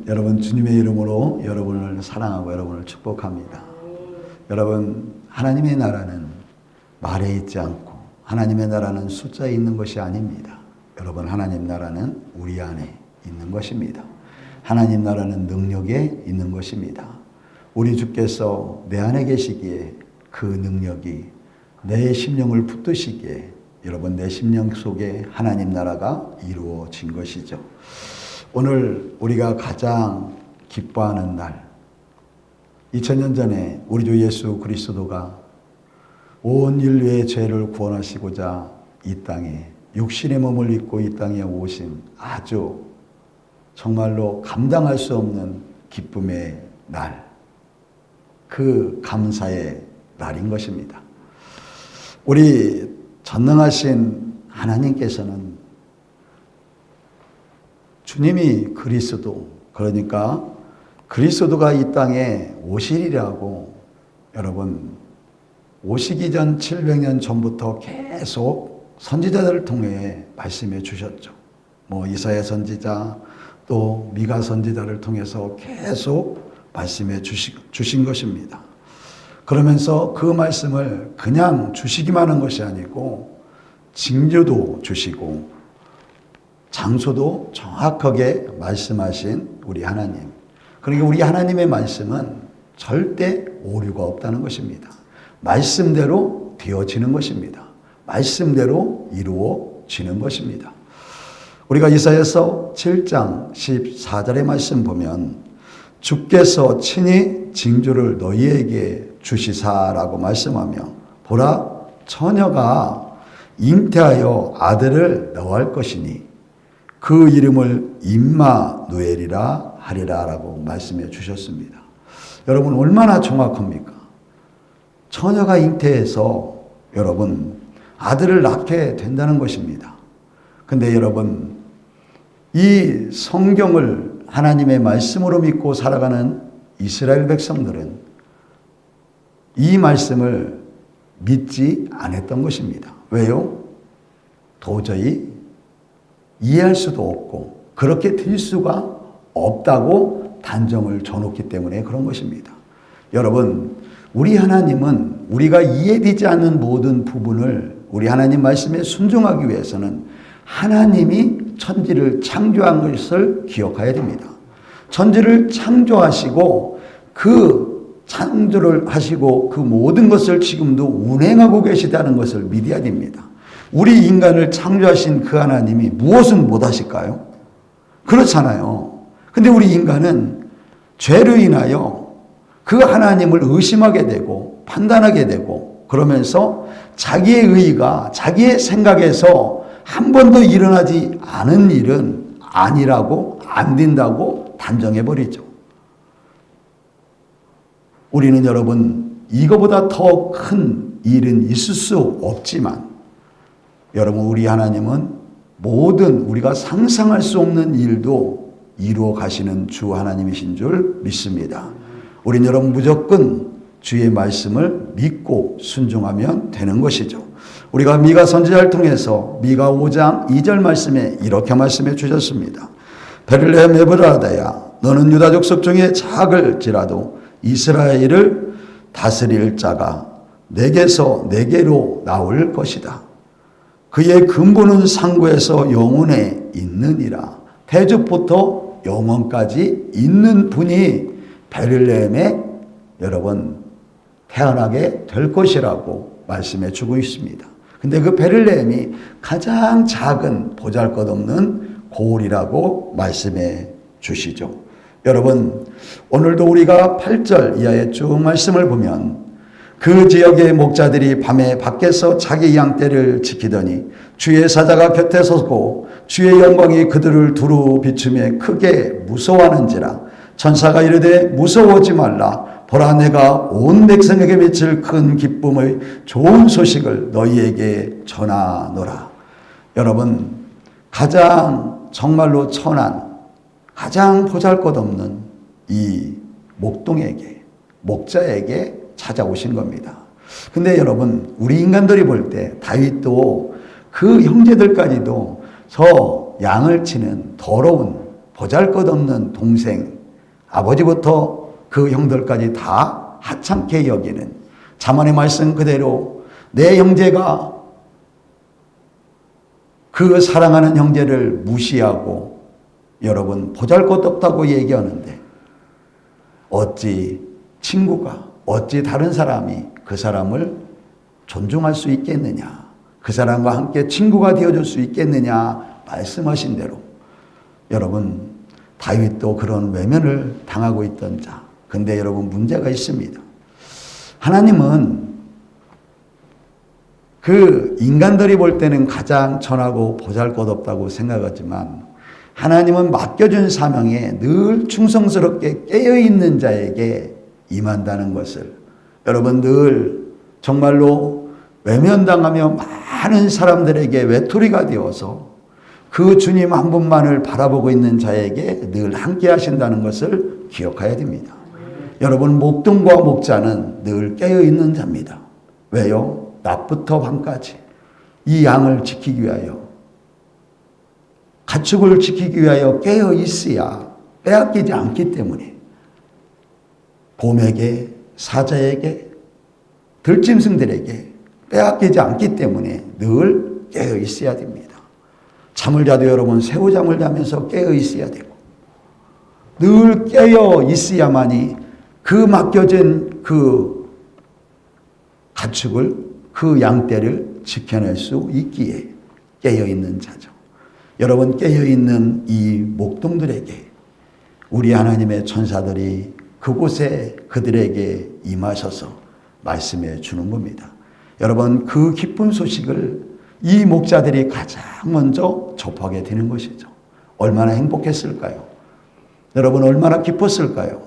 여러분 주님의 이름으로 여러분을 사랑하고 여러분을 축복합니다. 여러분 하나님의 나라는 말에 있지 않고 하나님의 나라는 숫자에 있는 것이 아닙니다. 여러분 하나님 나라는 우리 안에 있는 것입니다. 하나님 나라는 능력에 있는 것입니다. 우리 주께서 내 안에 계시기에 그 능력이 내 심령을 붙드시기에 여러분 내 심령 속에 하나님 나라가 이루어진 것이죠. 오늘 우리가 가장 기뻐하는 날, 2000년 전에 우리 주 예수 그리스도가 온 인류의 죄를 구원하시고자 이 땅에 육신의 몸을 입고 이 땅에 오신 아주 정말로 감당할 수 없는 기쁨의 날, 그 감사의 날인 것입니다. 우리 전능하신 하나님께서는 주님이 그리스도, 그러니까 그리스도가 이 땅에 오시리라고 여러분 오시기 전 700년 전부터 계속 선지자들을 통해 말씀해 주셨죠. 이사야 선지자 또 미가 선지자를 통해서 계속 말씀해 주신 것입니다. 그러면서 그 말씀을 그냥 주시기만 한 것이 아니고 징조도 주시고 장소도 정확하게 말씀하신 우리 하나님. 그러니까 우리 하나님의 말씀은 절대 오류가 없다는 것입니다. 말씀대로 되어지는 것입니다. 말씀대로 이루어지는 것입니다. 우리가 이사야서 7장 14절의 말씀 보면 주께서 친히 징조를 너희에게 주시사라고 말씀하며 보라 처녀가 잉태하여 아들을 낳을 것이니 그 이름을 임마누엘이라 하리라 라고 말씀해 주셨습니다. 여러분 얼마나 정확합니까? 처녀가 잉태해서 여러분 아들을 낳게 된다는 것입니다. 근데 여러분 이 성경을 하나님의 말씀으로 믿고 살아가는 이스라엘 백성들은 이 말씀을 믿지 않았던 것입니다. 왜요? 도저히 이해할 수도 없고 그렇게 될 수가 없다고 단정을 줘놓기 때문에 그런 것입니다. 여러분 우리 하나님은 우리가 이해되지 않는 모든 부분을 우리 하나님 말씀에 순종하기 위해서는 하나님이 천지를 창조한 것을 기억해야 됩니다. 천지를 창조하시고 그 창조를 하시고 그 모든 것을 지금도 운행하고 계시다는 것을 믿어야 됩니다. 우리 인간을 창조하신 그 하나님이 무엇은 못하실까요? 그렇잖아요. 근데 우리 인간은 죄로 인하여 그 하나님을 의심하게 되고 판단하게 되고 그러면서 자기의 의의가 자기의 생각에서 한 번도 일어나지 않은 일은 아니라고 안 된다고 단정해버리죠. 우리는 여러분 이거보다 더 큰 일은 있을 수 없지만 여러분 우리 하나님은 모든 우리가 상상할 수 없는 일도 이루어 가시는 주 하나님이신 줄 믿습니다. 우린 여러분 무조건 주의 말씀을 믿고 순종하면 되는 것이죠. 우리가 미가 선지자를 통해서 미가 5장 2절 말씀에 이렇게 말씀해 주셨습니다. 베들레헴 에브라다야 너는 유다 족속 중에 작을지라도 이스라엘을 다스릴 자가 내게서 내게로 나올 것이다. 그의 근본은 상고에서 영원에 있느니라. 태초부터 영원까지 있는 분이 베들레헴에 여러분 태어나게 될 것이라고 말씀해 주고 있습니다. 근데 그 베들레헴이 가장 작은 보잘것없는 고을이라고 말씀해 주시죠. 여러분 오늘도 우리가 8절 이하의 쭉 말씀을 보면 그 지역의 목자들이 밤에 밖에서 자기 양떼를 지키더니 주의 사자가 곁에 섰고 주의 영광이 그들을 두루 비추며 크게 무서워하는지라. 천사가 이르되 무서워하지 말라. 보라 내가 온 백성에게 미칠 큰 기쁨의 좋은 소식을 너희에게 전하노라. 여러분 가장 정말로 천한 가장 보잘것없는 이 목동에게 목자에게 찾아오신 겁니다. 근데 여러분 우리 인간들이 볼 때 다윗도 그 형제들까지도 저 양을 치는 더러운 보잘것없는 동생 아버지부터 그 형들까지 다 하찮게 여기는 잠언의 말씀 그대로 내 형제가 그 사랑하는 형제를 무시하고 여러분 보잘것없다고 얘기하는데 어찌 친구가 어찌 다른 사람이 그 사람을 존중할 수 있겠느냐, 그 사람과 함께 친구가 되어줄 수 있겠느냐 말씀하신 대로 여러분 다윗도 그런 외면을 당하고 있던 자. 근데 여러분 문제가 있습니다. 하나님은 그 인간들이 볼 때는 가장 천하고 보잘것없다고 생각하지만 하나님은 맡겨준 사명에 늘 충성스럽게 깨어있는 자에게 임한다는 것을 여러분 늘 정말로 외면당하며 많은 사람들에게 외톨이가 되어서 그 주님 한 분만을 바라보고 있는 자에게 늘 함께 하신다는 것을 기억해야 됩니다. 여러분 목동과 목자는 늘 깨어있는 자입니다. 왜요? 낮부터 밤까지 이 양을 지키기 위하여 가축을 지키기 위하여 깨어 있어야 빼앗기지 않기 때문에 봄에게 사자에게 들짐승들에게 빼앗기지 않기 때문에 늘 깨어 있어야 됩니다. 잠을 자도 여러분 새우잠을 자면서 깨어 있어야 되고 늘 깨어 있어야만이 그 맡겨진 그 가축을 그 양떼를 지켜낼 수 있기에 깨어 있는 자죠. 여러분 깨어 있는 이 목동들에게 우리 하나님의 천사들이 그곳에 그들에게 임하셔서 말씀해 주는 겁니다. 여러분 그 기쁜 소식을 이 목자들이 가장 먼저 접하게 되는 것이죠. 얼마나 행복했을까요? 여러분 얼마나 기뻤을까요?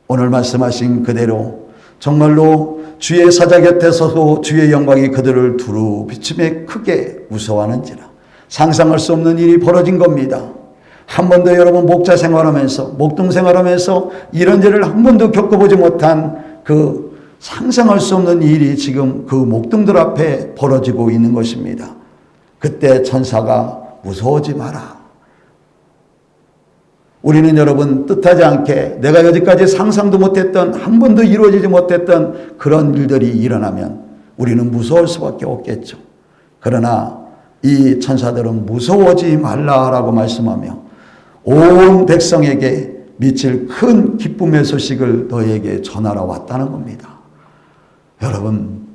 오늘 말씀하신 그대로 정말로 주의 사자 곁에 서서 주의 영광이 그들을 두루 비추며 크게 무서워하는지라 상상할 수 없는 일이 벌어진 겁니다. 한 번도 여러분 목자 생활하면서 목동 생활하면서 이런 일을 한 번도 겪어보지 못한 그 상상할 수 없는 일이 지금 그 목동들 앞에 벌어지고 있는 것입니다. 그때 천사가 무서워하지 마라. 우리는 여러분 뜻하지 않게 내가 여지까지 상상도 못했던 한 번도 이루어지지 못했던 그런 일들이 일어나면 우리는 무서울 수밖에 없겠죠. 그러나 이 천사들은 무서워하지 말라라고 말씀하며 온 백성에게 미칠 큰 기쁨의 소식을 너에게 전하러 왔다는 겁니다. 여러분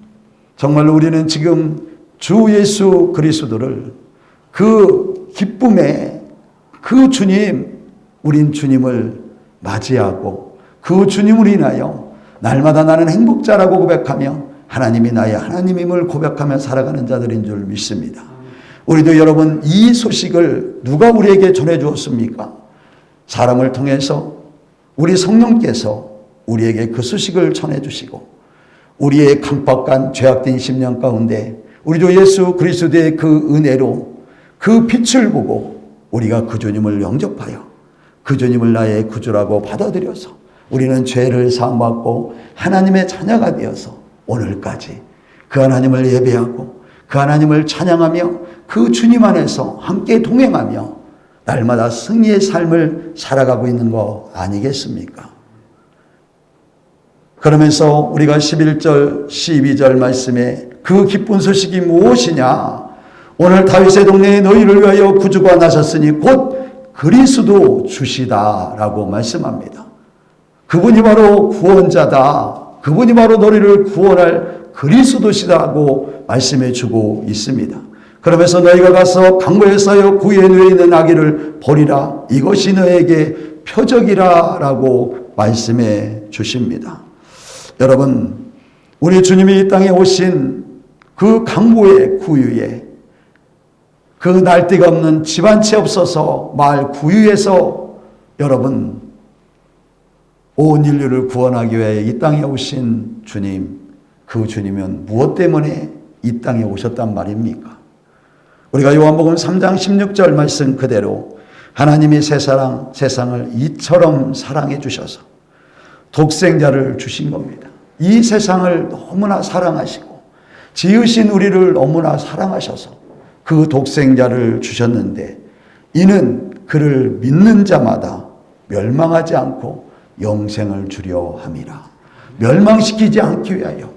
정말로 우리는 지금 주 예수 그리스도를 그 기쁨의 그 주님 우린 주님을 맞이하고 그 주님을 인하여 날마다 나는 행복자라고 고백하며 하나님이 나의 하나님임을 고백하며 살아가는 자들인 줄 믿습니다. 우리도 여러분 이 소식을 누가 우리에게 전해 주었습니까? 사람을 통해서 우리 성령께서 우리에게 그 소식을 전해 주시고 우리의 강박한 죄악된 10년 가운데 우리 주 예수 그리스도의 그 은혜로 그 빛을 보고 우리가 그 주님을 영접하여 그 주님을 나의 구주라고 받아들여서 우리는 죄를 사함받고 하나님의 자녀가 되어서 오늘까지 그 하나님을 예배하고 그 하나님을 찬양하며 그 주님 안에서 함께 동행하며 날마다 승리의 삶을 살아가고 있는 거 아니겠습니까? 그러면서 우리가 11절 12절 말씀에 그 기쁜 소식이 무엇이냐? 오늘 다윗의 동네에 너희를 위하여 구주가 나셨으니 곧 그리스도 주시다라고 말씀합니다. 그분이 바로 구원자다. 그분이 바로 너희를 구원할 그리스도시다고 말씀해 주고 있습니다. 그러면서 너희가 가서 강보에 쌓여 구에 누워 있는 아기를 버리라. 이것이 너에게 표적이라 라고 말씀해 주십니다. 여러분 우리 주님이 이 땅에 오신 그 강보의 구유에 그 날개가 없는 집 한 채 없어서 마을 구유에서 여러분 온 인류를 구원하기 위해 이 땅에 오신 주님, 그 주님은 무엇 때문에 이 땅에 오셨단 말입니까? 우리가 요한복음 3장 16절 말씀 그대로 하나님이 세상을 이처럼 사랑해 주셔서 독생자를 주신 겁니다. 이 세상을 너무나 사랑하시고 지으신 우리를 너무나 사랑하셔서 그 독생자를 주셨는데 이는 그를 믿는 자마다 멸망하지 않고 영생을 주려 함이라. 멸망시키지 않기 위하여,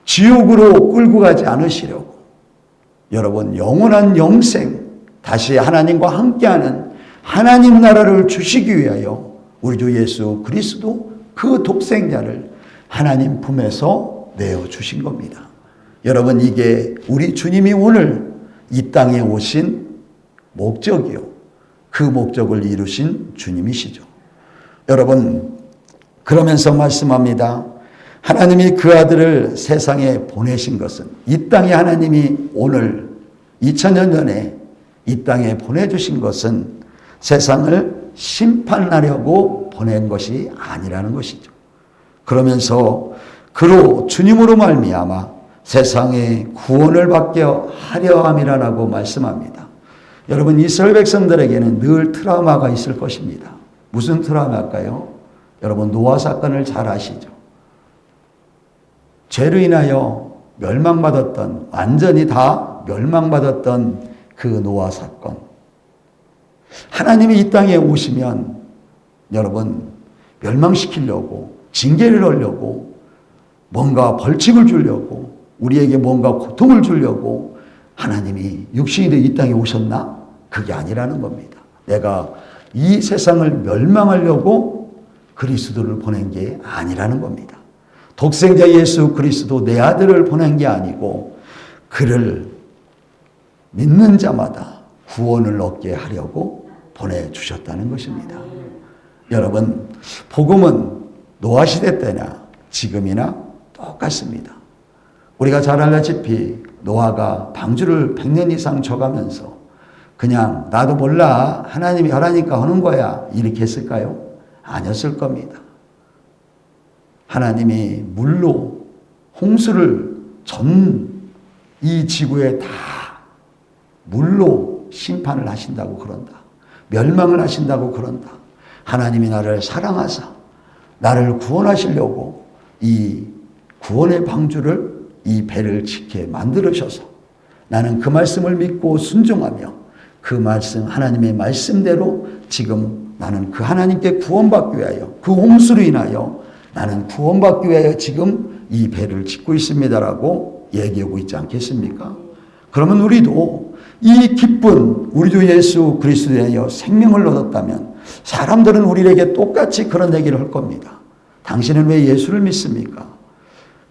지옥으로 끌고 가지 않으시려고, 여러분 영원한 영생, 다시 하나님과 함께하는 하나님 나라를 주시기 위하여 우리 주 예수 그리스도 그 독생자를 하나님 품에서 내어주신 겁니다. 여러분, 이게 우리 주님이 오늘 이 땅에 오신 목적이요, 그 목적을 이루신 주님이시죠. 여러분, 그러면서 말씀합니다. 하나님이 그 아들을 세상에 보내신 것은, 이 땅에 하나님이 오늘 2000년 전에 이 땅에 보내주신 것은 세상을 심판하려고 보낸 것이 아니라는 것이죠. 그러면서 그로 주님으로 말미암아 세상에 구원을 받게 하려 함이라고 말씀합니다. 여러분, 이스라엘 백성들에게는 늘 트라우마가 있을 것입니다. 무슨 트라우마일까요? 여러분, 노아 사건을 잘 아시죠? 죄로 인하여 멸망받았던, 완전히 다 멸망받았던 그 노아 사건. 하나님이 이 땅에 오시면 여러분, 멸망시키려고, 징계를 하려고, 뭔가 벌칙을 주려고, 우리에게 뭔가 고통을 주려고 하나님이 육신이 되어 이 땅에 오셨나? 그게 아니라는 겁니다. 내가 이 세상을 멸망하려고 그리스도를 보낸 게 아니라는 겁니다. 독생자 예수 그리스도 내 아들을 보낸 게 아니고 그를 믿는 자마다 구원을 얻게 하려고 보내주셨다는 것입니다. 여러분, 복음은 노아 시대 때나 지금이나 똑같습니다. 우리가 잘 알다시피 노아가 방주를 100년 이상 져가면서 그냥 나도 몰라, 하나님이 하라니까 하는 거야, 이렇게 했을까요? 아니었을 겁니다. 하나님이 물로 홍수를 전 이 지구에 다 물로 심판을 하신다고 그런다. 멸망을 하신다고 그런다. 하나님이 나를 사랑하사 나를 구원하시려고 이 구원의 방주를, 이 배를 짓게 만들으셔서 나는 그 말씀을 믿고 순종하며 그 말씀, 하나님의 말씀대로 지금 나는 그 하나님께 구원받기 위하여, 그 홍수로 인하여 나는 구원받기 위하여 지금 이 배를 짓고 있습니다라고 얘기하고 있지 않겠습니까? 그러면 우리도 이 기쁜 우리 주 예수 그리스도에 대하여 생명을 얻었다면 사람들은 우리에게 똑같이 그런 얘기를 할 겁니다. 당신은 왜 예수를 믿습니까?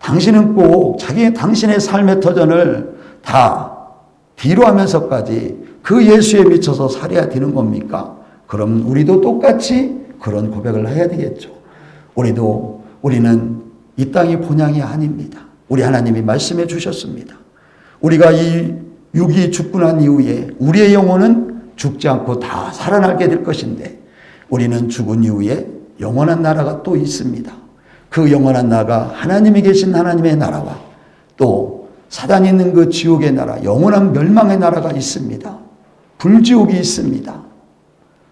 당신은 꼭 당신의 삶의 터전을 다 뒤로 하면서까지 그 예수에 미쳐서 살아야 되는 겁니까? 그럼 우리도 똑같이 그런 고백을 해야 되겠죠. 우리는 이 땅이 본향이 아닙니다. 우리 하나님이 말씀해 주셨습니다. 우리가 이 육이 죽고 난 이후에 우리의 영혼은 죽지 않고 다 살아나게 될 것인데 우리는 죽은 이후에 영원한 나라가 또 있습니다. 그 영원한 나라가 하나님이 계신 하나님의 나라와 또 사단이 있는 그 지옥의 나라, 영원한 멸망의 나라가 있습니다. 불지옥이 있습니다.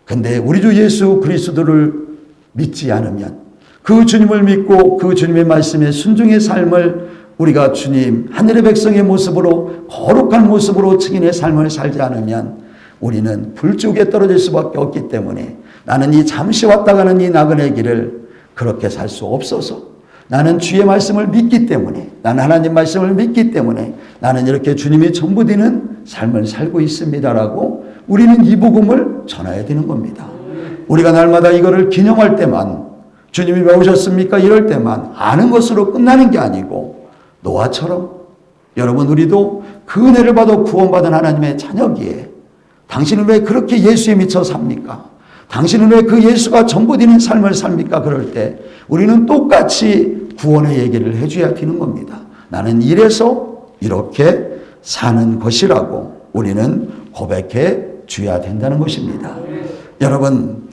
근데 우리 주 예수 그리스도를 믿지 않으면, 그 주님을 믿고 그 주님의 말씀에 순종의 삶을 우리가 주님 하늘의 백성의 모습으로, 거룩한 모습으로 증인의 삶을 살지 않으면 우리는 불지옥에 떨어질 수밖에 없기 때문에 나는 이 잠시 왔다 가는 이 나그네 길을 그렇게 살 수 없어서, 나는 주의 말씀을 믿기 때문에, 나는 하나님 말씀을 믿기 때문에 나는 이렇게 주님이 전부 되는 삶을 살고 있습니다라고 우리는 이 복음을 전해야 되는 겁니다. 우리가 날마다 이거를 기념할 때만, 주님이 왜 오셨습니까? 이럴 때만 아는 것으로 끝나는 게 아니고 노아처럼 여러분, 우리도 그 은혜를 받아 구원받은 하나님의 자녀기에 당신은 왜 그렇게 예수에 미쳐 삽니까? 당신은 왜 그 예수가 전부 되는 삶을 삽니까? 그럴 때 우리는 똑같이 구원의 얘기를 해줘야 되는 겁니다. 나는 이래서 이렇게 사는 것이라고 우리는 고백해 줘야 된다는 것입니다. 여러분,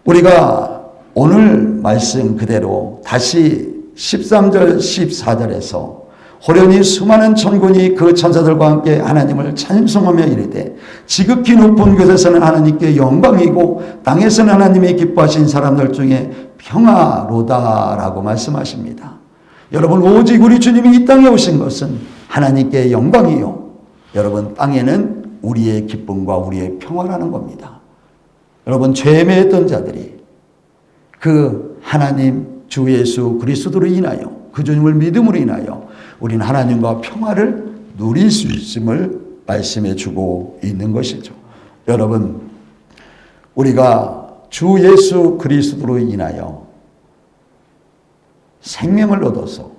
우리가 오늘 말씀 그대로 다시 13절 14절에서 호련히 수많은 천군이 그 천사들과 함께 하나님을 찬송하며 이르되 지극히 높은 곳에서는 하나님께 영광이고 땅에서는 하나님이 기뻐하신 사람들 중에 평화로다라고 말씀하십니다. 여러분, 오직 우리 주님이 이 땅에 오신 것은 하나님께 영광이요, 여러분 땅에는 우리의 기쁨과 우리의 평화라는 겁니다. 여러분, 죄에 매였던 자들이 그 하나님 주 예수 그리스도로 인하여, 그 주님을 믿음으로 인하여 우리는 하나님과 평화를 누릴 수 있음을 말씀해 주고 있는 것이죠. 여러분, 우리가 주 예수 그리스도로 인하여 생명을 얻어서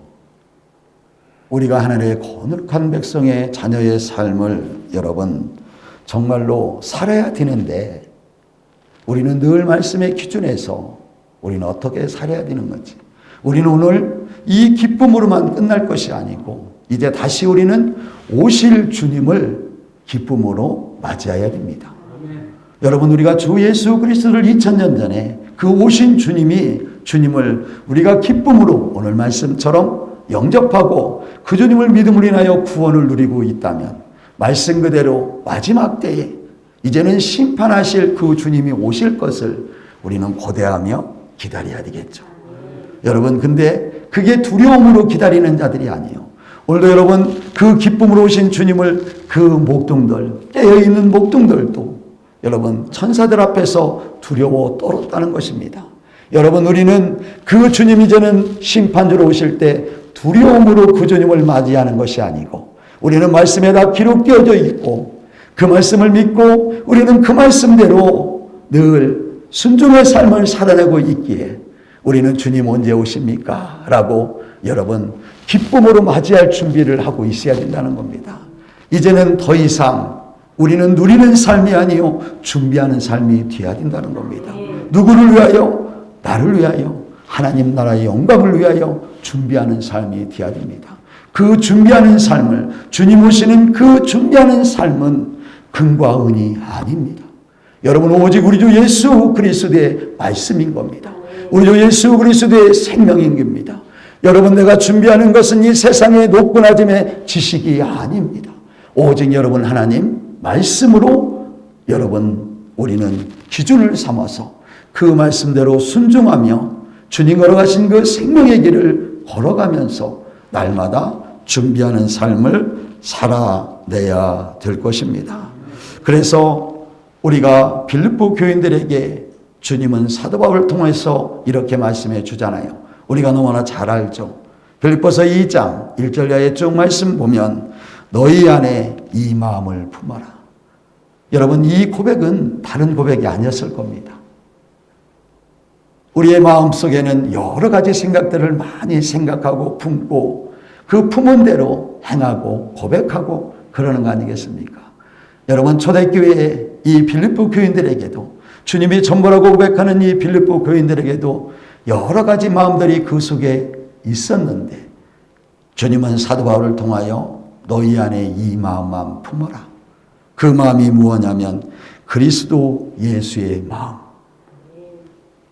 우리가 하나님의 거룩한 백성의 자녀의 삶을 여러분 정말로 살아야 되는데, 우리는 늘 말씀의 기준에서 우리는 어떻게 살아야 되는 건지, 우리는 오늘 이 기쁨으로만 끝날 것이 아니고 이제 다시 우리는 오실 주님을 기쁨으로 맞이해야 됩니다. 여러분, 우리가 주 예수 그리스도를 2000년 전에 그 오신 주님을 우리가 기쁨으로 오늘 말씀처럼 영접하고 그 주님을 믿음으로 인하여 구원을 누리고 있다면, 말씀 그대로 마지막 때에 이제는 심판하실 그 주님이 오실 것을 우리는 고대하며 기다려야 되겠죠. 여러분, 근데 그게 두려움으로 기다리는 자들이 아니에요. 오늘도 여러분, 그 기쁨으로 오신 주님을 그 목동들, 깨어있는 목동들도 여러분 천사들 앞에서 두려워 떨었다는 것입니다. 여러분, 우리는 그 주님 이제는 심판주로 오실 때 두려움으로 그 주님을 맞이하는 것이 아니고, 우리는 말씀에 다 기록되어져 있고 그 말씀을 믿고 우리는 그 말씀대로 늘 순종의 삶을 살아내고 있기에 우리는 주님 언제 오십니까? 라고 여러분 기쁨으로 맞이할 준비를 하고 있어야 된다는 겁니다. 이제는 더 이상 우리는 누리는 삶이 아니요 준비하는 삶이 되어야 된다는 겁니다. 누구를 위하여? 나를 위하여, 하나님 나라의 영광을 위하여 준비하는 삶이 되어야 됩니다. 그 준비하는 삶을, 주님 오시는 그 준비하는 삶은 금과 은이 아닙니다. 여러분, 오직 우리 주 예수 그리스도의 말씀인 겁니다. 우리 주 예수 그리스도의 생명인 겁니다. 여러분, 내가 준비하는 것은 이 세상의 높고낮음의 지식이 아닙니다. 오직 여러분 하나님 말씀으로 여러분 우리는 기준을 삼아서 그 말씀대로 순종하며 주님 걸어가신 그 생명의 길을 걸어가면서 날마다 준비하는 삶을 살아내야 될 것입니다. 그래서 우리가 빌립보 교인들에게 주님은 사도 바울을 통해서 이렇게 말씀해 주잖아요. 우리가 너무나 잘 알죠. 빌립보서 2장 1절 이하의 쭉 말씀 보면 너희 안에 이 마음을 품어라. 여러분, 이 고백은 다른 고백이 아니었을 겁니다. 우리의 마음속에는 여러 가지 생각들을 많이 생각하고 품고 그 품은 대로 행하고 고백하고 그러는 거 아니겠습니까? 여러분, 초대교회의 이 빌립보 교인들에게도, 주님이 전부라고 고백하는 이 빌립보 교인들에게도 여러 가지 마음들이 그 속에 있었는데, 주님은 사도 바울을 통하여 너희 안에 이 마음만 품어라. 그 마음이 무엇냐면 그리스도 예수의 마음.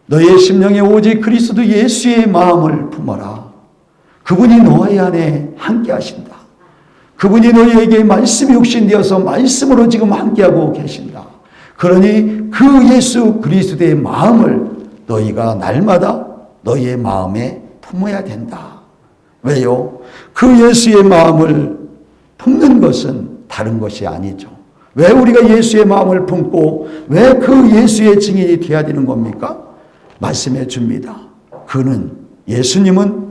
너희의 심령에 오직 그리스도 예수의 마음을 품어라. 그분이 너희 안에 함께 하신다. 그분이 너희에게 말씀이 육신되어서 말씀으로 지금 함께하고 계신다. 그러니 그 예수 그리스도의 마음을 너희가 날마다 너희의 마음에 품어야 된다. 왜요? 그 예수의 마음을 품는 것은 다른 것이 아니죠. 왜 우리가 예수의 마음을 품고 왜 그 예수의 증인이 되어야 되는 겁니까? 말씀해 줍니다. 그는, 예수님은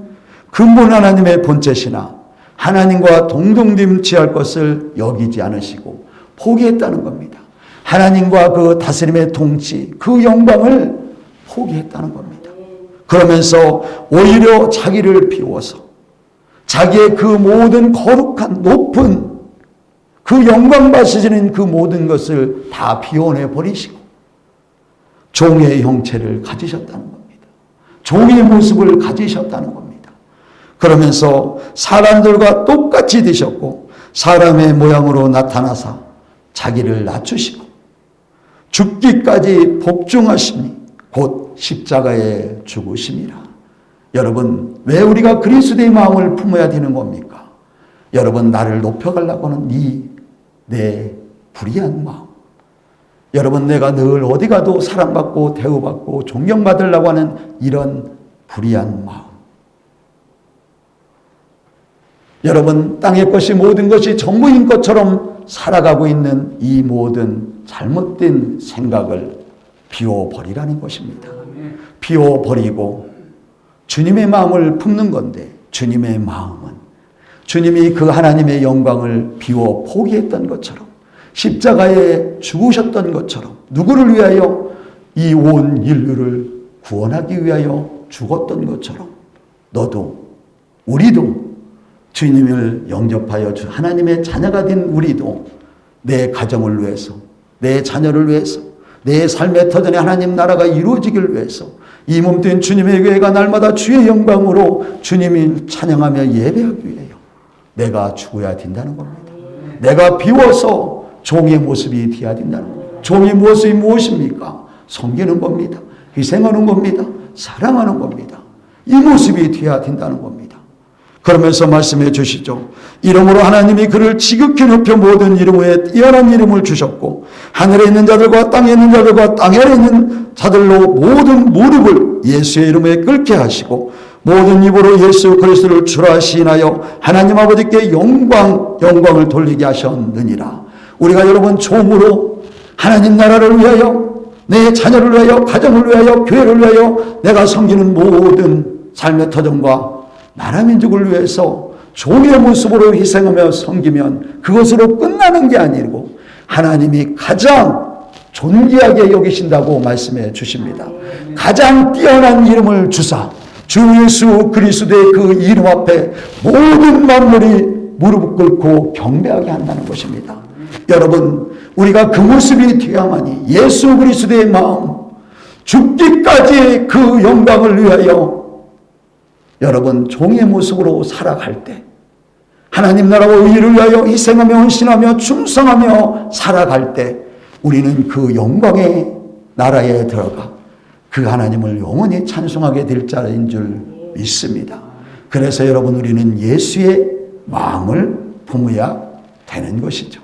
근본 하나님의 본체시나 하나님과 동등됨치할 것을 여기지 않으시고 포기했다는 겁니다. 하나님과 그 다스림의 통치, 그 영광을 포기했다는 겁니다. 그러면서 오히려 자기를 비워서 자기의 그 모든 거룩한 높은 그 영광 받으시는 그 모든 것을 다 비워내 버리시고 종의 형체를 가지셨다는 겁니다. 종의 모습을 가지셨다는 겁니다. 그러면서 사람들과 똑같이 되셨고 사람의 모양으로 나타나사 자기를 낮추시고 죽기까지 복종하시니 곧 십자가에 죽으심이라. 여러분, 왜 우리가 그리스도의 마음을 품어야 되는 겁니까? 여러분, 나를 높여가려고 하는 내 불의한 마음, 여러분, 내가 늘 어디 가도 사랑받고 대우받고 존경받으려고 하는 이런 불의한 마음, 여러분, 땅의 것이 모든 것이 전부인 것처럼 살아가고 있는 이 모든 잘못된 생각을 비워버리라는 것입니다. 비워버리고 주님의 마음을 품는 건데, 주님의 마음은 주님이 그 하나님의 영광을 비워 포기했던 것처럼, 십자가에 죽으셨던 것처럼, 누구를 위하여? 이 온 인류를 구원하기 위하여 죽었던 것처럼, 너도, 우리도 주님을 영접하여 하나님의 자녀가 된 우리도 내 가정을 위해서, 내 자녀를 위해서, 내 삶의 터전에 하나님 나라가 이루어지길 위해서 이 몸된 주님의 교회가 날마다 주의 영광으로 주님을 찬양하며 예배하기 위하여 내가 죽어야 된다는 겁니다. 내가 비워서 종의 모습이 되어야 된다는 겁니다. 종의 모습이 무엇입니까? 섬기는 겁니다. 희생하는 겁니다. 사랑하는 겁니다. 이 모습이 되어야 된다는 겁니다. 그러면서 말씀해 주시죠. 이름으로 하나님이 그를 지극히 높여 모든 이름 위에 뛰어난 이름을 주셨고, 하늘에 있는 자들과 땅에 있는 자들과 땅 아래에 있는 자들로 모든 무릎을 예수의 이름에 꿇게 하시고, 모든 입으로 예수 그리스도를 주라 시인하여 하나님 아버지께 영광을 돌리게 하셨느니라. 우리가 여러분 종으로 하나님 나라를 위하여, 내 자녀를 위하여, 가정을 위하여, 교회를 위하여 내가 섬기는 모든 삶의 터전과 나라 민족을 위해서 종의 모습으로 희생하며 섬기면 그것으로 끝나는 게 아니고 하나님이 가장 존귀하게 여기신다고 말씀해 주십니다. 가장 뛰어난 이름을 주사 주 예수 그리스도의 그 이름 앞에 모든 만물이 무릎 꿇고 경배하게 한다는 것입니다. 여러분, 우리가 그 모습이 되어야만이 예수 그리스도의 마음, 죽기까지 그 영광을 위하여 여러분 종의 모습으로 살아갈 때, 하나님 나라와 의를 위하여 희생하며 헌신하며 충성하며 살아갈 때 우리는 그 영광의 나라에 들어가 그 하나님을 영원히 찬송하게 될 자인 줄 믿습니다. 그래서 여러분, 우리는 예수의 마음을 품어야 되는 것이죠.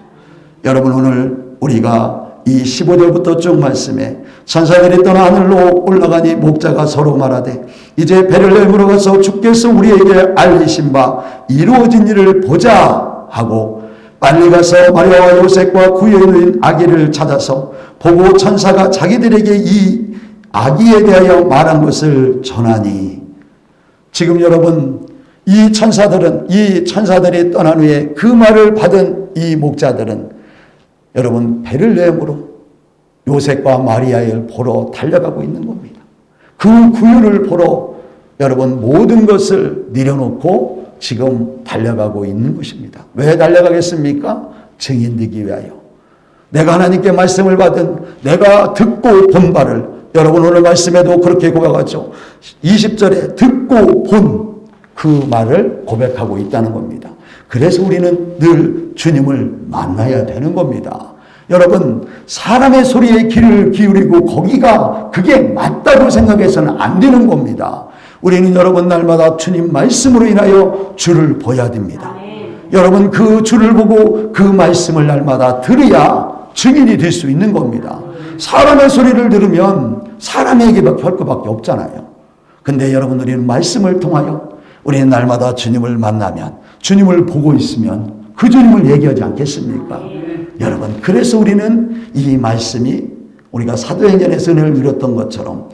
여러분, 오늘 우리가 이 15절부터 쭉 말씀에 천사들이 떠나 하늘로 올라가니 목자가 서로 말하되 이제 베들레헴으로 가서 주께서 우리에게 알리신 바 이루어진 일을 보자 하고 빨리 가서 마리아와 요셉과 구유에 누인 아기를 찾아서 보고 천사가 자기들에게 이 아기에 대하여 말한 것을 전하니, 지금 여러분 이 천사들이 떠난 후에 그 말을 받은 이 목자들은 여러분 베들레헴으로 요셉과 마리아를 보러 달려가고 있는 겁니다. 그 구유를 보러 여러분 모든 것을 내려놓고 지금 달려가고 있는 것입니다. 왜 달려가겠습니까? 증인되기 위하여. 내가 하나님께 말씀을 받은, 내가 듣고 본 바를, 여러분 오늘 말씀에도 그렇게 고백하죠. 20절에 듣고 본 그 말을 고백하고 있다는 겁니다. 그래서 우리는 늘 주님을 만나야 되는 겁니다. 여러분, 사람의 소리에 귀를 기울이고 거기가 그게 맞다고 생각해서는 안 되는 겁니다. 우리는 여러분 날마다 주님 말씀으로 인하여 주를 보아야 됩니다. 여러분, 그 주를 보고 그 말씀을 날마다 들어야 증인이 될 수 있는 겁니다. 사람의 소리를 들으면 사람에게 할 것밖에 없잖아요. 근데 여러분, 우리는 말씀을 통하여 우리는 날마다 주님을 만나면, 주님을 보고 있으면 그 주님을 얘기하지 않겠습니까? 여러분, 그래서 우리는 이 말씀이 우리가 사도행전에서 은혜를 누렸던 것처럼,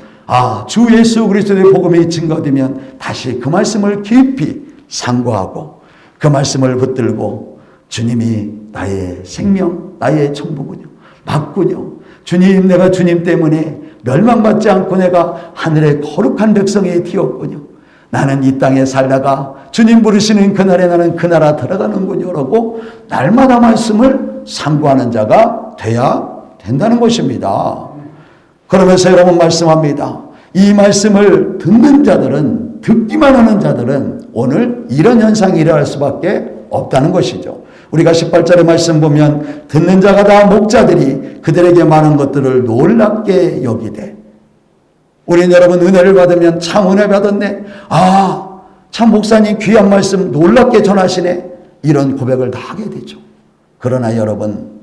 주 예수 그리스도의 복음이 증거되면 다시 그 말씀을 깊이 상고하고 그 말씀을 붙들고 주님이 나의 생명, 나의 천부군요, 맞군요. 주님, 내가 주님 때문에 멸망받지 않고 내가 하늘의 거룩한 백성이 되었군요. 나는 이 땅에 살다가 주님 부르시는 그날에 나는 그 나라 들어가는군요 라고 날마다 말씀을 상고하는 자가 돼야 된다는 것입니다. 그러면서 여러분 말씀합니다. 이 말씀을 듣는 자들은, 듣기만 하는 자들은 오늘 이런 현상이 일어날 수밖에 없다는 것이죠. 우리가 18절의 말씀 보면 듣는 자가 다 목자들이 그들에게 많은 것들을 놀랍게 여기되, 우리는 여러분 은혜를 받으면 참 은혜 받았네, 참 목사님 귀한 말씀 놀랍게 전하시네, 이런 고백을 다 하게 되죠. 그러나 여러분,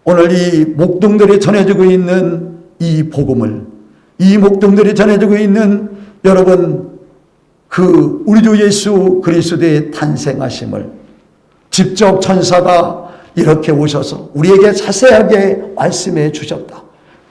오늘 이 목동들이 전해지고 있는 이 복음을, 이 목동들이 전해지고 있는 여러분 그 우리 주 예수 그리스도의 탄생하심을 직접 천사가 이렇게 오셔서 우리에게 자세하게 말씀해 주셨다.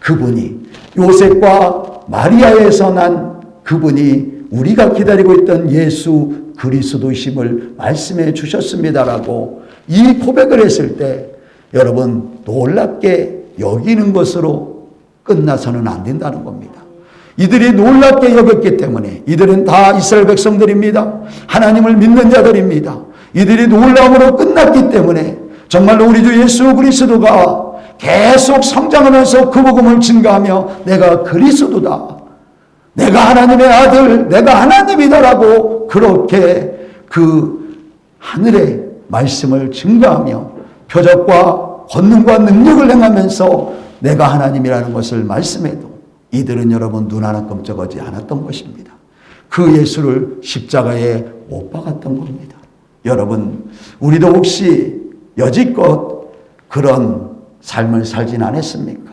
그분이 요셉과 마리아에서 난 그분이 우리가 기다리고 있던 예수 그리스도심을 말씀해 주셨습니다라고 이 고백을 했을 때 여러분 놀랍게 여기는 것으로 끝나서는 안 된다는 겁니다. 이들이 놀랍게 여겼기 때문에 이들은 다 이스라엘 백성들입니다. 하나님을 믿는 자들입니다. 이들이 놀라움으로 끝났기 때문에 정말로 우리 주 예수 그리스도가 계속 성장하면서 그 복음을 증거하며 내가 그리스도다, 내가 하나님의 아들, 내가 하나님이다라고 그렇게 그 하늘의 말씀을 증거하며 표적과 권능과 능력을 행하면서 내가 하나님이라는 것을 말씀해도 이들은 여러분 눈 하나 끔찍하지 않았던 것입니다. 그 예수를 십자가에 못 박았던 겁니다. 여러분, 우리도 혹시 여지껏 그런 삶을 살진 않았습니까?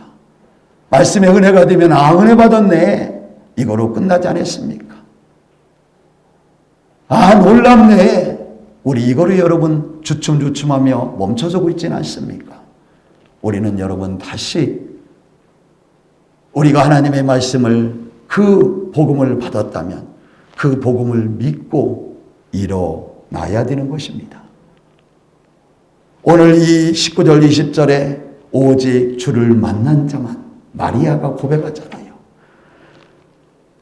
말씀의 은혜가 되면 은혜 받았네, 이거로 끝나지 않았습니까? 놀랍네, 우리 이거로 여러분 주춤주춤하며 멈춰서고 있지는 않습니까? 우리는 여러분 다시 우리가 하나님의 말씀을, 그 복음을 받았다면 그 복음을 믿고 일어나야 되는 것입니다. 오늘 이 19절 20절에 오직 주를 만난 자만, 마리아가 고백하잖아요.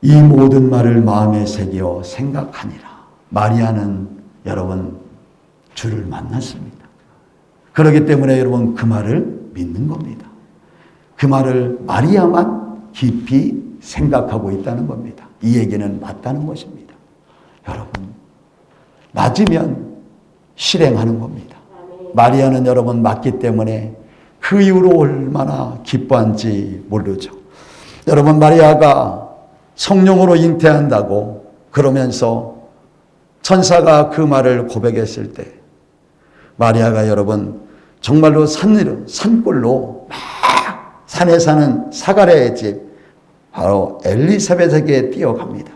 이 모든 말을 마음에 새겨 생각하니라. 마리아는 여러분 주를 만났습니다. 그렇기 때문에 여러분 그 말을 믿는 겁니다. 그 말을 마리아만 깊이 생각하고 있다는 겁니다. 이 얘기는 맞다는 것입니다. 여러분, 맞으면 실행하는 겁니다. 마리아는 여러분 맞기 때문에 그 이후로 얼마나 기뻐한지 모르죠. 여러분, 마리아가 성령으로 잉태한다고 그러면서 천사가 그 말을 고백했을 때 마리아가 여러분 정말로 산골로 막 산에 사는 사가랴의 집 바로 엘리사벳에게 뛰어갑니다.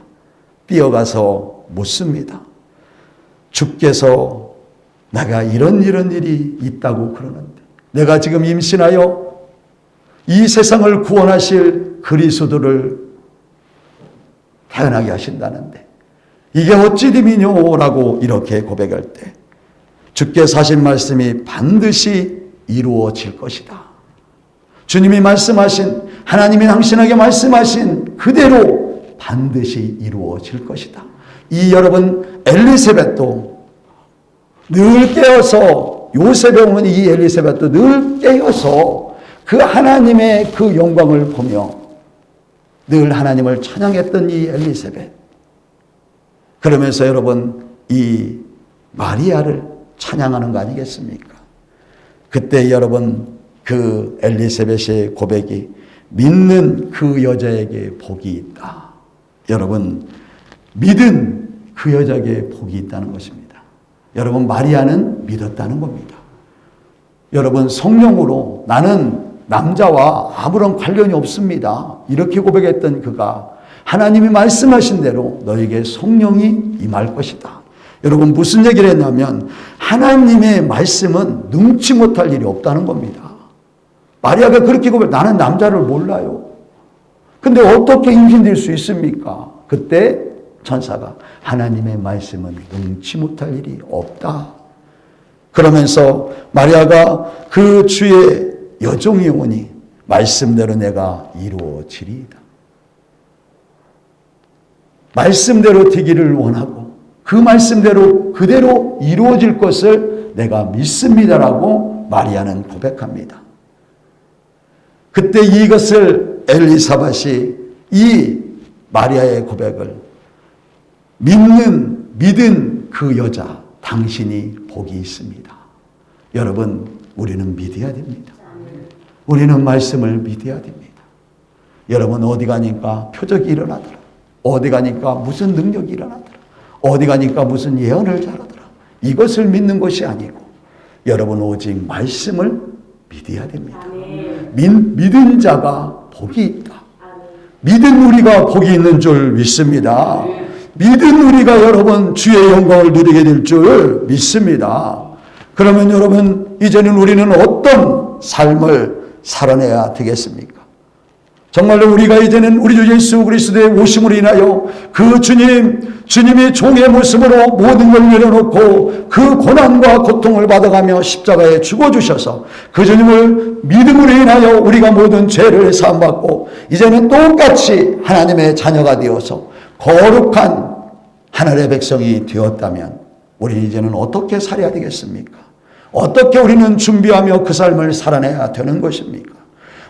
뛰어가서 묻습니다. 주께서 내가 이런 일이 있다고 그러는데 내가 지금 임신하여 이 세상을 구원하실 그리스도를 태어나게 하신다는데 이게 어찌 됨이뇨라고 이렇게 고백할 때 주께서 하신 말씀이 반드시 이루어질 것이다. 주님이 말씀하신, 하나님이 당신에게 말씀하신 그대로 반드시 이루어질 것이다. 이 여러분 엘리사벳도 늘 깨어서, 요셉의 어머니 이 엘리사벳도 늘 깨어서 그 하나님의 그 영광을 보며 늘 하나님을 찬양했던 이 엘리사벳, 그러면서 여러분 이 마리아를 찬양하는 거 아니겠습니까? 그때 여러분 그 엘리사벳의 고백이 믿는 그 여자에게 복이 있다. 여러분, 믿은 그 여자에게 복이 있다는 것입니다. 여러분, 마리아는 믿었다는 겁니다. 여러분, 성령으로 나는 남자와 아무런 관련이 없습니다. 이렇게 고백했던 그가 하나님이 말씀하신 대로 너에게 성령이 임할 것이다. 여러분, 무슨 얘기를 했냐면 하나님의 말씀은 능치 못할 일이 없다는 겁니다. 마리아가 그렇게 고백, 나는 남자를 몰라요. 근데 어떻게 임신될 수 있습니까? 그때 천사가 하나님의 말씀은 능치 못할 일이 없다. 그러면서 마리아가 그 주의 여종이 오니 말씀대로 내가 이루어지리이다. 말씀대로 되기를 원하고 그 말씀대로 그대로 이루어질 것을 내가 믿습니다라고 마리아는 고백합니다. 그때 이것을 엘리사벳이 이 마리아의 고백을 믿은 그 여자, 당신이 복이 있습니다. 여러분, 우리는 믿어야 됩니다. 우리는 말씀을 믿어야 됩니다. 여러분, 어디 가니까 표적이 일어나더라. 어디 가니까 무슨 능력이 일어나더라. 어디 가니까 무슨 예언을 잘하더라. 이것을 믿는 것이 아니고 여러분 오직 말씀을 믿어야 됩니다. 믿은 자가 복이 있다. 믿은 우리가 복이 있는 줄 믿습니다. 믿은 우리가 여러분 주의 영광을 누리게 될 줄 믿습니다. 그러면 여러분 이제는 우리는 어떤 삶을 살아내야 되겠습니까? 정말로 우리가 이제는 우리 주 예수 그리스도의 오심으로 인하여 그 주님이 종의 모습으로 모든 걸 내려놓고 그 고난과 고통을 받아가며 십자가에 죽어주셔서 그 주님을 믿음으로 인하여 우리가 모든 죄를 사함받고 이제는 똑같이 하나님의 자녀가 되어서 거룩한 하늘의 백성이 되었다면 우리는 이제는 어떻게 살아야 되겠습니까? 어떻게 우리는 준비하며 그 삶을 살아내야 되는 것입니까?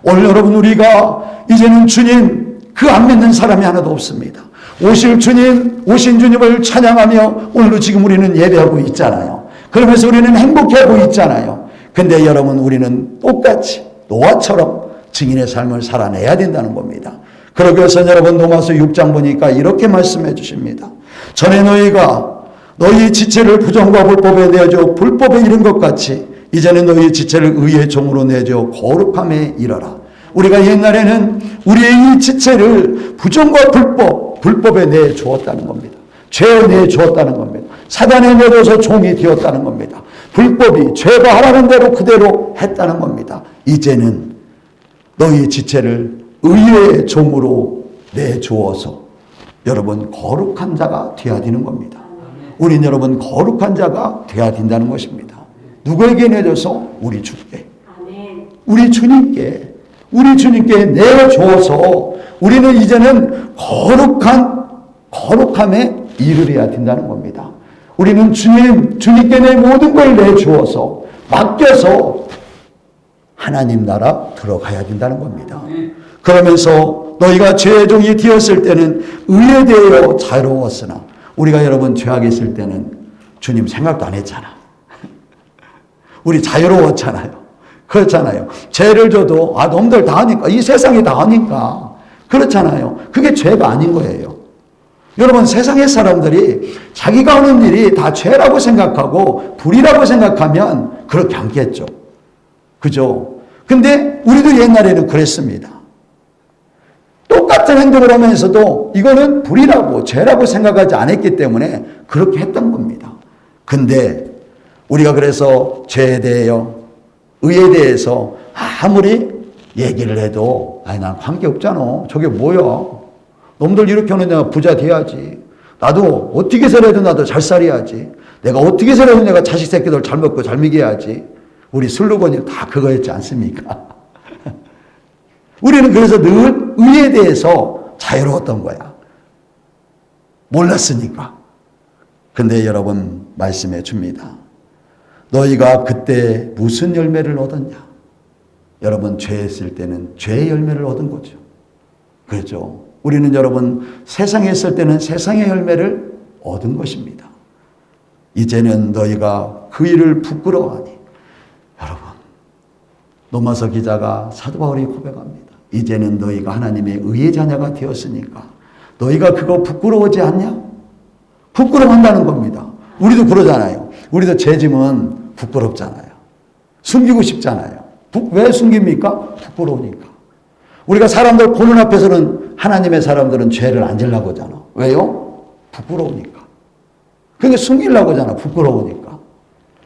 오늘 여러분, 우리가 이제는 주님 그 안 믿는 사람이 하나도 없습니다. 오신 주님을 찬양하며 오늘도 지금 우리는 예배하고 있잖아요. 그러면서 우리는 행복해하고 있잖아요. 근데 여러분, 우리는 똑같이 노아처럼 증인의 삶을 살아내야 된다는 겁니다. 그러기 위해서 여러분, 로마서 6장 보니까 이렇게 말씀해 주십니다. 전에 너희가 너희 지체를 부정과 불법에 내줘 불법에 이른 것 같이 이제는 너희 지체를 의의 종으로 내줘 거룩함에 이르라. 우리가 옛날에는 우리의 이 지체를 부정과 불법에 내주었다는 겁니다. 죄에 내주었다는 겁니다. 사단에 내줘서 종이 되었다는 겁니다. 불법이 죄가 하라는 대로 그대로 했다는 겁니다. 이제는 너희 지체를 의의 종으로 내주어서 여러분 거룩한 자가 되어야 되는 겁니다. 우린 여러분 거룩한 자가 되어야 된다는 것입니다. 누구에게 내줘서? 우리 주께, 우리 주님께 내주어서 우리는 이제는 거룩함에 이르러야 된다는 겁니다. 우리는 주님께 내 모든 걸 내주어서 맡겨서 하나님 나라 들어가야 된다는 겁니다. 그러면서 너희가 죄의 종이 되었을 때는 의에 대하여 자유로웠으나 우리가 여러분 죄악했을 때는 주님 생각도 안 했잖아. 우리 자유로웠잖아요. 그렇잖아요. 죄를 줘도 놈들 다 하니까, 이 세상이 다 하니까 그렇잖아요. 그게 죄가 아닌 거예요. 여러분, 세상의 사람들이 자기가 하는 일이 다 죄라고 생각하고 불이라고 생각하면 그렇게 않겠죠. 그죠? 근데 우리도 옛날에는 그랬습니다. 똑같은 행동을 하면서도 이거는 불이라고 죄라고 생각하지 않았기 때문에 그렇게 했던 겁니다. 근데 우리가 그래서 죄에 대하여 의에 대해서 아무리 얘기를 해도 난 관계없잖아. 저게 뭐야. 놈들 이렇게 하는 내가 부자 돼야지. 나도 어떻게 살아도 나도 잘 살아야지. 내가 어떻게 살아도 내가 자식 새끼들 잘 먹고 잘 먹여야지. 우리 슬로건이 다 그거였지 않습니까? 우리는 그래서 늘 의에 대해서 자유로웠던 거야. 몰랐으니까. 근데 여러분 말씀해 줍니다. 너희가 그때 무슨 열매를 얻었냐? 여러분 죄했을 때는 죄의 열매를 얻은 거죠. 그렇죠. 우리는 여러분 세상에 있을 때는 세상의 열매를 얻은 것입니다. 이제는 너희가 그 일을 부끄러워하니. 여러분, 로마서 기자가 사도 바울이 고백합니다. 이제는 너희가 하나님의 의의 자녀가 되었으니까 너희가 그거 부끄러워하지 않냐? 부끄러워한다는 겁니다. 우리도 그러잖아요. 우리도 죄 지면 부끄럽잖아요. 숨기고 싶잖아요. 왜 숨깁니까? 부끄러우니까. 우리가 사람들 보는 앞에서는 하나님의 사람들은 죄를 안 지려고 하잖아. 왜요? 부끄러우니까. 그러니까 숨기려고 하잖아. 부끄러우니까.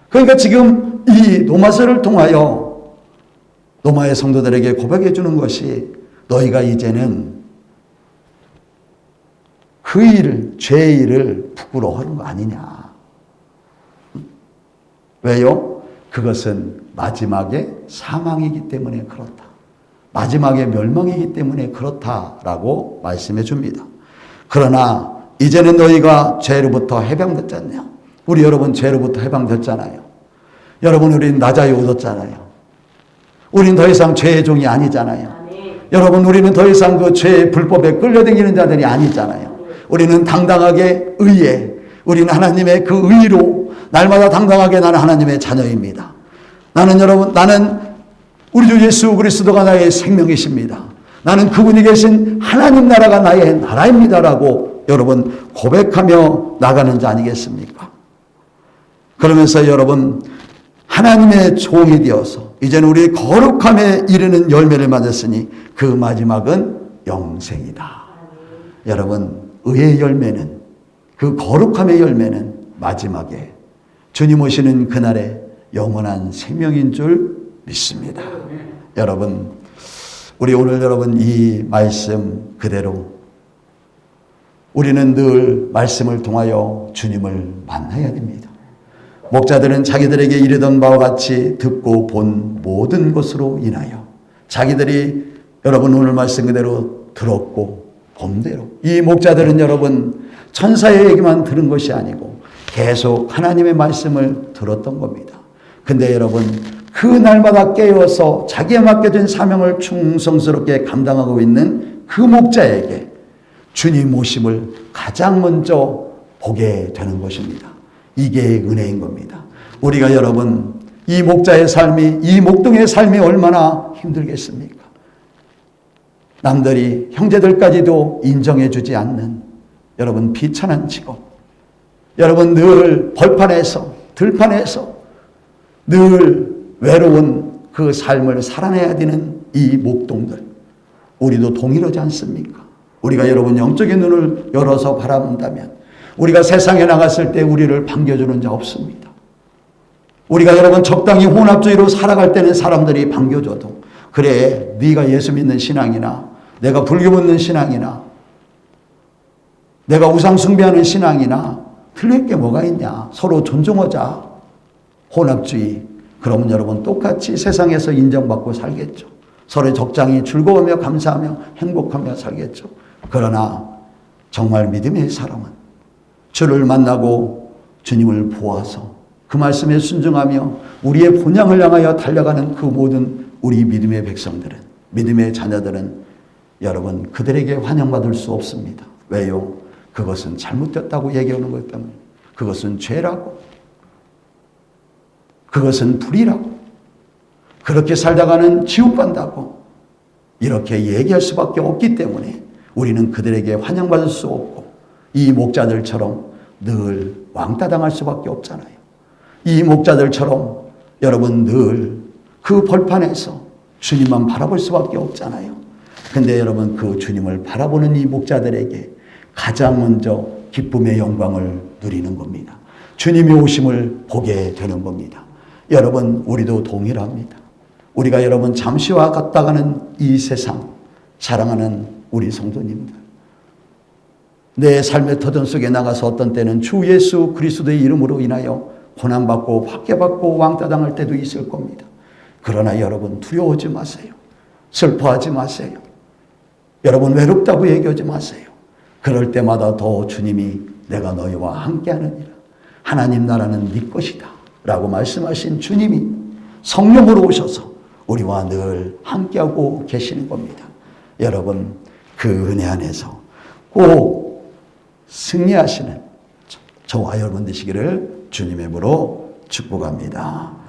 그러니까 지금 이 로마서를 통하여 로마의 성도들에게 고백해 주는 것이 너희가 이제는 그 일을, 죄의 일을 부끄러워하는 거 아니냐. 왜요? 그것은 마지막에 사망이기 때문에 그렇다. 마지막에 멸망이기 때문에 그렇다라고 말씀해 줍니다. 그러나 이제는 너희가 죄로부터 해방됐잖냐. 우리 여러분 죄로부터 해방됐잖아요. 여러분 우리는 나자유 얻었잖아요. 우리는 더 이상 죄의 종이 아니잖아요. 여러분 우리는 더 이상 그 죄의 불법에 끌려다니는 자들이 아니잖아요. 우리는 당당하게 의에, 우리는 하나님의 그 의로 날마다 당당하게 나는 하나님의 자녀입니다. 나는 우리 주 예수 그리스도가 나의 생명이십니다. 나는 그분이 계신 하나님 나라가 나의 나라입니다라고 여러분 고백하며 나가는 자 아니겠습니까? 그러면서 여러분 하나님의 종이 되어서 이제는 우리 거룩함에 이르는 열매를 맺었으니 그 마지막은 영생이다. 여러분 의의 열매는, 그 거룩함의 열매는 마지막에 주님 오시는 그날에 영원한 생명인 줄 믿습니다. 여러분 우리 오늘 여러분 이 말씀 그대로 우리는 늘 말씀을 통하여 주님을 만나야 됩니다. 목자들은 자기들에게 이르던 바와 같이 듣고 본 모든 것으로 인하여 자기들이 여러분 오늘 말씀 그대로 들었고 본대로 이 목자들은 여러분 천사의 얘기만 들은 것이 아니고 계속 하나님의 말씀을 들었던 겁니다. 근데 여러분 그 날마다 깨어서 자기에 맡겨진 사명을 충성스럽게 감당하고 있는 그 목자에게 주님 오심을 가장 먼저 보게 되는 것입니다. 이게 은혜인 겁니다. 우리가 여러분 이 목자의 삶이 이 목동의 삶이 얼마나 힘들겠습니까? 남들이 형제들까지도 인정해 주지 않는 여러분 비천한 직업, 여러분 늘 벌판에서 들판에서 늘 외로운 그 삶을 살아내야 되는 이 목동들, 우리도 동일하지 않습니까? 우리가 여러분 영적인 눈을 열어서 바라본다면 우리가 세상에 나갔을 때 우리를 반겨주는 자 없습니다. 우리가 여러분 적당히 혼합주의로 살아갈 때는 사람들이 반겨줘도 그래 네가 예수 믿는 신앙이나 내가 불교 믿는 신앙이나 내가 우상 숭배하는 신앙이나 틀릴 게 뭐가 있냐. 서로 존중하자. 혼합주의. 그러면 여러분 똑같이 세상에서 인정받고 살겠죠. 서로 적당히 즐거워하며 감사하며 행복하며 살겠죠. 그러나 정말 믿음의 사람은 주를 만나고 주님을 보아서 그 말씀에 순종하며 우리의 본향을 향하여 달려가는 그 모든 우리 믿음의 백성들은, 믿음의 자녀들은 여러분 그들에게 환영받을 수 없습니다. 왜요? 그것은 잘못됐다고 얘기하는 것 때문에. 그것은 죄라고, 그것은 불이라고, 그렇게 살다가는 지옥 간다고 이렇게 얘기할 수밖에 없기 때문에 우리는 그들에게 환영받을 수 없고 이 목자들처럼 늘 왕따당할 수밖에 없잖아요. 이 목자들처럼 여러분 늘 그 벌판에서 주님만 바라볼 수밖에 없잖아요. 근데 여러분 그 주님을 바라보는 이 목자들에게 가장 먼저 기쁨의 영광을 누리는 겁니다. 주님의 오심을 보게 되는 겁니다. 여러분 우리도 동일합니다. 우리가 여러분 잠시 왔다가는 이 세상 사랑하는 우리 성도님들, 내 삶의 터전 속에 나가서 어떤 때는 주 예수 그리스도의 이름으로 인하여 고난받고 박해받고 왕따당할 때도 있을 겁니다. 그러나 여러분 두려워하지 마세요. 슬퍼하지 마세요. 여러분 외롭다고 얘기하지 마세요. 그럴 때마다 더 주님이 내가 너희와 함께하느니라. 하나님 나라는 네 것이다 라고 말씀하신 주님이 성령으로 오셔서 우리와 늘 함께하고 계시는 겁니다. 여러분 그 은혜 안에서 꼭 승리하시는 저와 여러분 되시기를 주님의 이름으로 축복합니다.